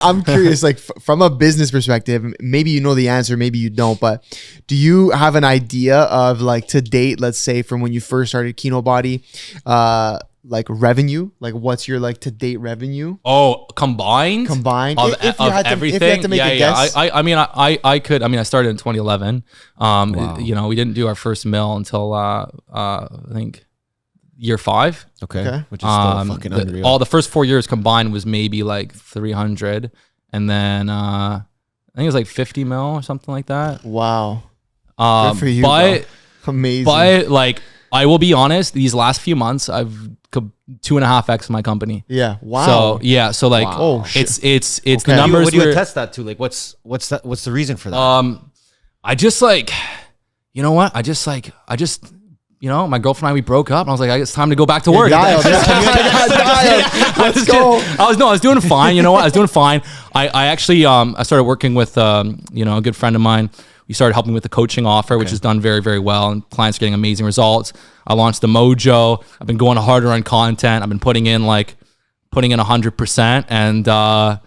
I'm curious, like from a business perspective, maybe you know the answer, maybe you don't, but do you have an idea of like to date, let's say from when you first started Kinobody, like revenue, like what's your like to date revenue? Oh, combined of everything. if you had to make a guess. I mean, I started in 2011. Wow. You know, we didn't do our first mill until I think year 5. Okay. Which is still fucking unreal. All the first 4 years combined was maybe like 300, and then I think it was like 50 mil or something like that. Wow. Good for you, but bro. Amazing. But like, I will be honest, these last few months I've 2.5x my company. Yeah. Wow. So yeah. So like, Oh, shit. it's Okay. the numbers. What do you attest that to? Like, what's the reason for that? I just like, you know what? I just you know, my girlfriend and I, we broke up, and I was like, it's time to go back to work. Dialed. Let's go. I was doing fine. You know what? I was doing fine. I actually I started working with you know, a good friend of mine. We started helping with the coaching offer, which has done very, very well, and clients are getting amazing results. I launched the Mojo. I've been going harder on content. I've been putting in 100%,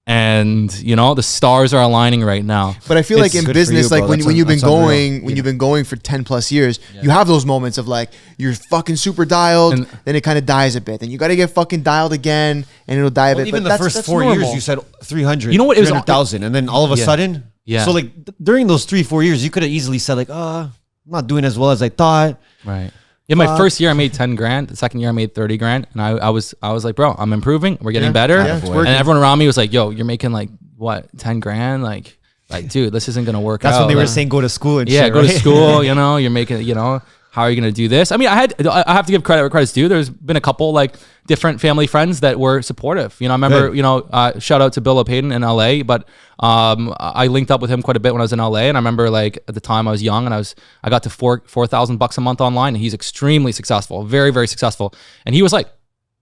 and you know, the stars are aligning right now. But I feel like in business, like when you've been going, you've been going for 10 plus years, you have those moments of like, you're fucking super dialed, then it kind of dies a bit. Then you got to get fucking dialed again, and it'll die a bit. Even but the first 4 years, you said 300, you know what, it was 300,000, and then all of a sudden, so like during those 3-4 years, you could have easily said like, I'm not doing as well as I thought. Right. Yeah, my first year I made 10 grand. The second year I made 30 grand, and I was like, bro, I'm improving. We're getting better. Yeah, it's working. And everyone around me was like, yo, you're making like what, 10 grand? Like, dude, this isn't gonna work out. That's when they were like, saying go to school and yeah, shit, go to right? school. You know, you're making, you know, how are you going to do this? I mean, I have to give credit where credit's due. There's been a couple like different family friends that were supportive. You know, I remember, you know, shout out to Bill O'Payton in LA, but I linked up with him quite a bit when I was in LA. And I remember like at the time I was young, and I got to $4,000 a month online, and he's extremely successful, very, very successful. And he was like,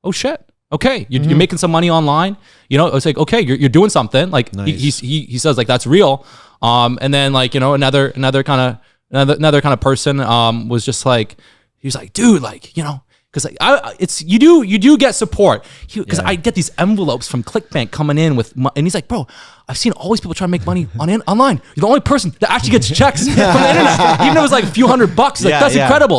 oh shit. Okay, you're making some money online. You know, it's like, okay, you're doing something. Like nice. he says like that's real. And then like, you know, another kind of person was just like, he was like, dude, like, you know, because like, you do get support. Because I get these envelopes from ClickBank coming in with, and he's like, bro, I've seen all these people try to make money online. You're the only person that actually gets checks from the internet, even if it was like a few $100. Like, that's incredible.